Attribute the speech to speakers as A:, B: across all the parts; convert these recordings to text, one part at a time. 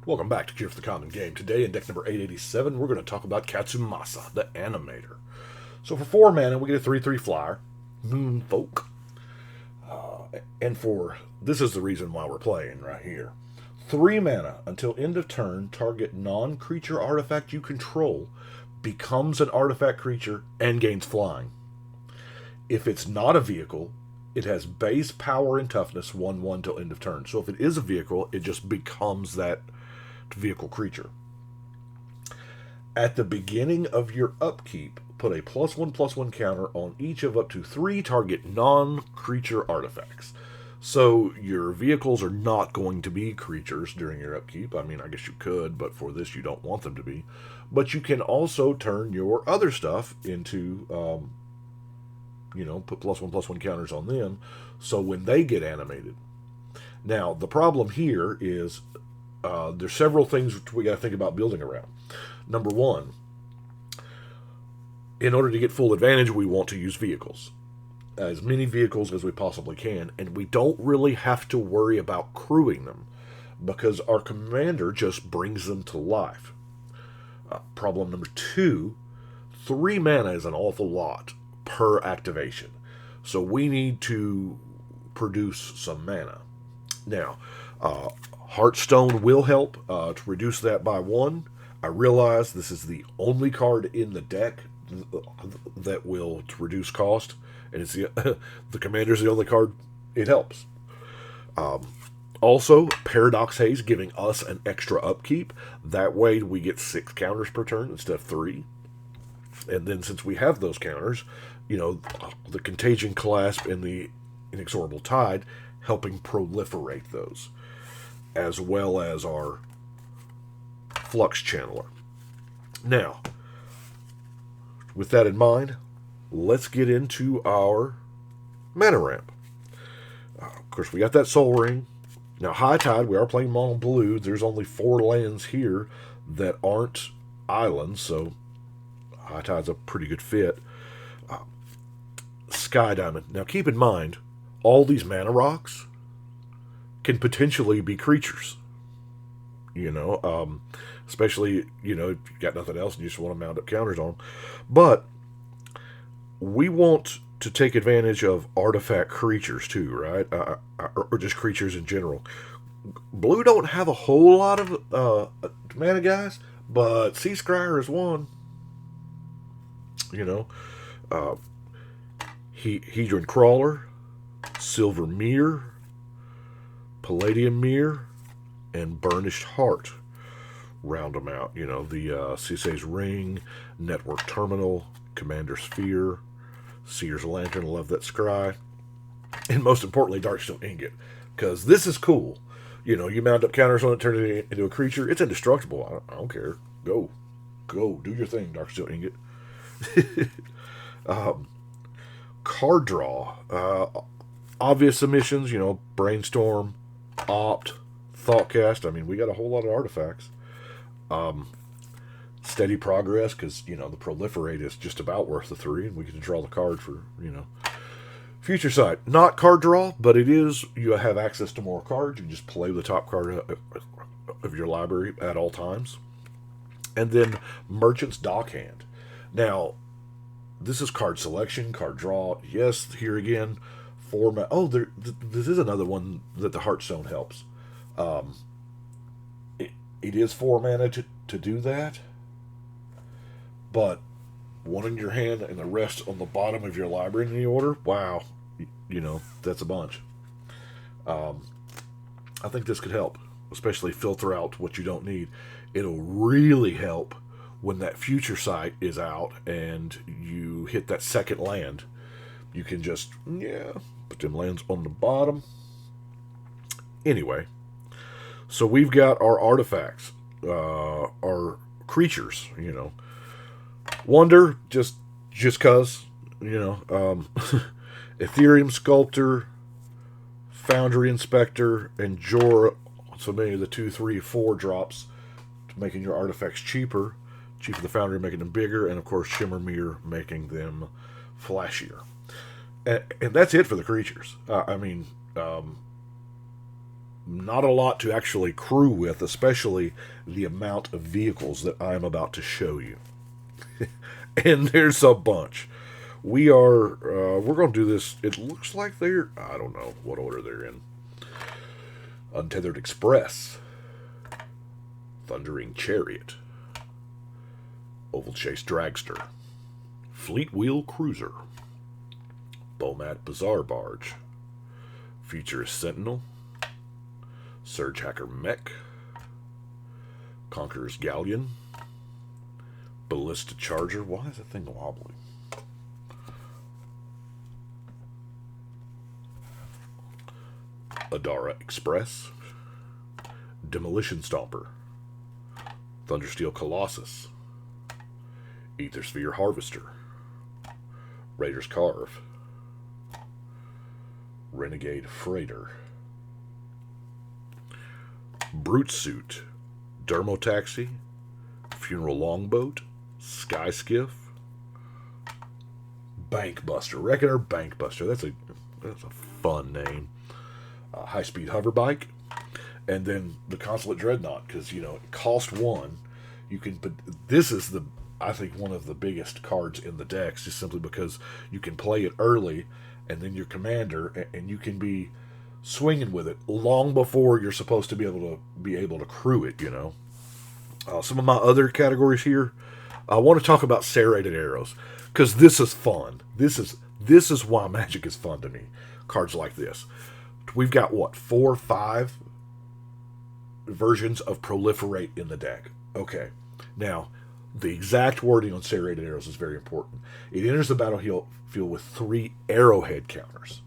A: Welcome back to Cure for the Common Game. Today in deck number 887, we're going to talk about Katsumasa, the Animator. So for 4 mana, we get a 3/3 flyer, Moonfolk. And for, this is the reason why we're playing right here. 3 mana, until end of turn, target non-creature artifact you control becomes an artifact creature and gains flying. If it's not a vehicle, it has base power and toughness 1/1 till end of turn. So if it is a vehicle, it just becomes that vehicle creature. At the beginning of your upkeep, put a +1/+1 counter on each of up to 3 target non-creature artifacts. So your vehicles are not going to be creatures during your upkeep. I mean, I guess you could, but for this you don't want them to be. But you can also turn your other stuff into, put +1/+1 counters on them, so when they get animated. Now, the problem here is there's several things we got to think about building around. Number one, in order to get full advantage, we want to use vehicles. As many vehicles as we possibly can, and we don't really have to worry about crewing them, because our commander just brings them to life. Problem number two, 3 mana is an awful lot per activation. So we need to produce some mana. Now, Heartstone will help to reduce that by 1. I realize this is the only card in the deck that will reduce cost, and it's the commander's the only card it helps. Also, Paradox Haze giving us an extra upkeep. That way we get 6 counters per turn instead of 3. And then since we have those counters, the Contagion Clasp and the Inexorable Tide helping proliferate those, as well as our Flux Channeler. Now, with that in mind, let's get into our mana ramp. Of course, we got that Soul Ring. Now, High Tide, we are playing mono blue. There's only 4 lands here that aren't islands, so High Tide's a pretty good fit. Sky Diamond. Now, keep in mind, all these mana rocks can potentially be creatures. Especially, if you've got nothing else and you just want to mount up counters on them. But we want to take advantage of artifact creatures too, right? Or just creatures in general. Blue don't have a whole lot of mana guys, but Sea Scryer is one. Hedron Crawler, Silver Mirror, Palladium Mirror, and Burnished Heart round them out. The Cisse's Ring, Network Terminal, Commander Sphere, Seer's Lantern, love that scry, and most importantly, Darkstone Ingot, because this is cool. You mount up counters on it, turn it into a creature. It's indestructible. I don't care. Go, do your thing, Darkstone Ingot. Card draw. Obvious submissions, Brainstorm, Opt, Thoughtcast. I mean, we got a whole lot of artifacts. Steady Progress, because, the Proliferate is just about worth the 3, and we get to draw the card for, Future Sight. Not card draw, but it is, you have access to more cards. You just play the top card of your library at all times. And then Merchant's Dockhand. Now, this is card selection, card draw. Yes, here again, format. Oh, this is another one that the Heartstone helps. It is 4 mana to do that, but 1 in your hand and the rest on the bottom of your library in the order. Wow, that's a bunch. I think this could help, especially filter out what you don't need. It'll really help when that Future Sight is out and you hit that second land. You can just, put them lands on the bottom. Anyway, so we've got our artifacts, our creatures, Wonder, just cause, Ethereum Sculptor, Foundry Inspector, and Jorah. So many of the 2, 3, 4 drops, making your artifacts cheaper. Chief of the Foundry making them bigger, and of course Shimmer Mirror making them flashier. And that's it for the creatures. not a lot to actually crew with, especially the amount of vehicles that I'm about to show you. And there's a bunch. We're going to do this. It looks like I don't know what order they're in. Untethered Express, Thundering Chariot, Oval Chase Dragster, Fleet Wheel Cruiser, Bomat Bazaar Barge, Futurist Sentinel, Surge Hacker Mech, Conqueror's Galleon, Ballista Charger. Why is that thing wobbly? Adara Express, Demolition Stomper, Thundersteel Colossus, Aethersphere Harvester, Raider's Carve, Renegade Freighter, Brute Suit, Dermotaxi, Funeral Longboat, Sky Skiff, Bankbuster, Reckoner Bankbuster. That's a fun name. High-speed hover bike, and then the Consulate Dreadnought, because it cost one. You can, but this is I think one of the biggest cards in the decks, just simply because you can play it early, and then your commander, and you can be swinging with it long before you're supposed to be able to crew it. Some of my other categories here, I want to talk about serrated arrows, because this is fun. This is why Magic is fun to me. Cards like this. We've got, 4 or 5 versions of Proliferate in the deck. Okay. Now, the exact wording on serrated arrows is very important. It enters the battlefield with 3 arrowhead counters.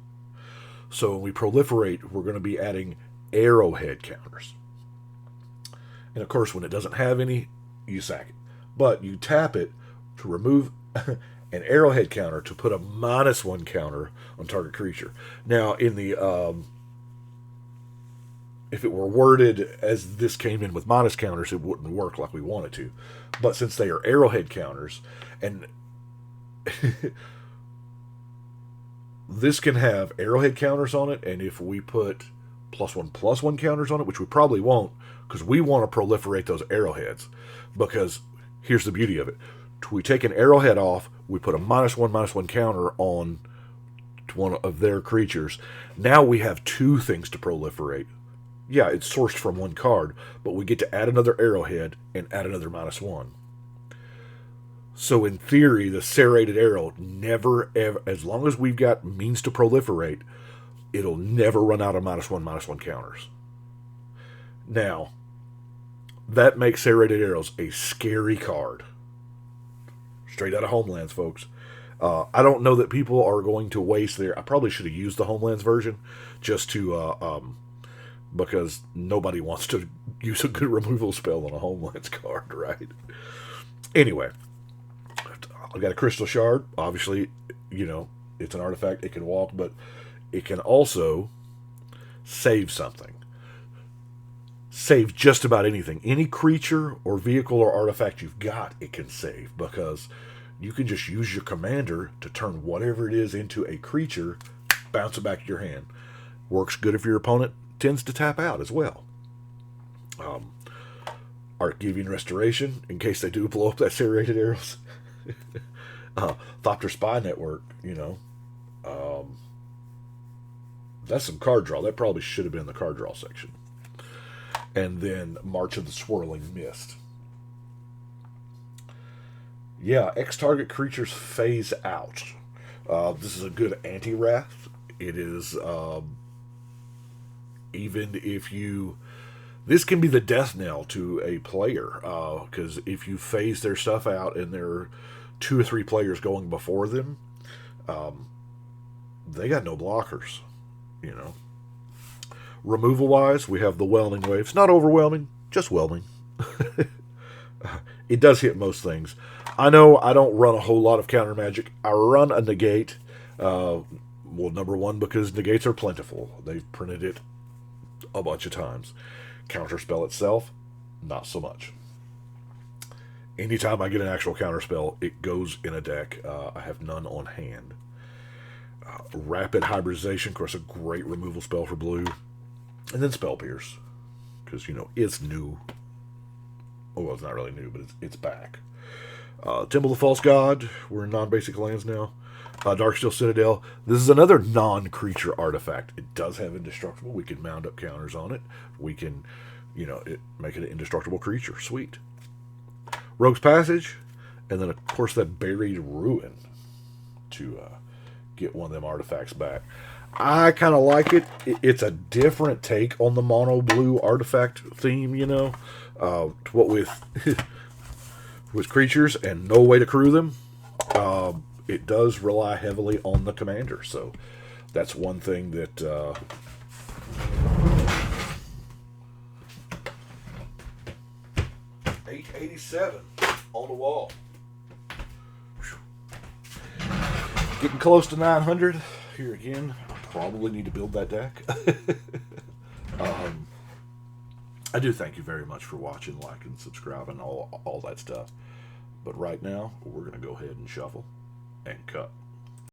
A: So when we proliferate, we're going to be adding arrowhead counters. And of course, when it doesn't have any, you sack it. But you tap it to remove an arrowhead counter to put a -1 counter on target creature. Now, in the if it were worded as this came in with minus counters, it wouldn't work like we want it to. But since they are arrowhead counters, and this can have arrowhead counters on it, and if we put +1/+1 counters on it, which we probably won't, because we want to proliferate those arrowheads. Because here's the beauty of it. We take an arrowhead off, we put a -1/-1 counter on one of their creatures. Now we have 2 things to proliferate. Yeah, it's sourced from 1 card, but we get to add another arrowhead and add another -1. So in theory, the serrated arrow never, ever, as long as we've got means to proliferate, it'll never run out of -1/-1 counters. Now, that makes serrated arrows a scary card. Straight out of Homelands, folks. I don't know that people are going to waste I probably should have used the Homelands version just to, because nobody wants to use a good removal spell on a Homelands card, right? Anyway, I got a Crystal Shard. Obviously, it's an artifact. It can walk, but it can also save something. Save just about anything. Any creature or vehicle or artifact you've got, it can save, because you can just use your commander to turn whatever it is into a creature, bounce it back to your hand. Works good if your opponent tends to tap out as well. Archivian Restoration, in case they do blow up that serrated arrows. Thopter Spy Network, that's some card draw. That probably should have been in the card draw section. And then March of the Swirling Mist. Yeah, X-target creatures phase out. This is a good anti-wrath. It is, even if you... This can be the death knell to a player, because if you phase their stuff out and there are 2 or 3 players going before them, they got no blockers, Removal-wise, we have the Whelming Waves. Not overwhelming, just whelming. It does hit most things. I know I don't run a whole lot of counter magic. I run a negate. Number one, because negates are plentiful. They've printed it a bunch of times. Counterspell itself, not so much. Anytime I get an actual counterspell, it goes in a deck. I have none on hand. Rapid Hybridization, of course, a great removal spell for blue. And then Spell Pierce, because, it's new. Oh, well, it's not really new, but it's back. Temple of the False God. We're in non-basic lands now. Darksteel Citadel. This is another non-creature artifact. It does have indestructible. We can mount up counters on it. We can, make it an indestructible creature. Sweet. Rogue's Passage. And then, of course, that Buried Ruin to get one of them artifacts back. I kind of like it. It's a different take on the mono blue artifact theme, what with with creatures and no way to crew them. It does rely heavily on the commander, so that's one thing that 887 on the wall. Getting close to 900 here again. I probably need to build that deck. I do thank you very much for watching, liking, subscribing, all that stuff. But right now, we're going to go ahead and shuffle and cut.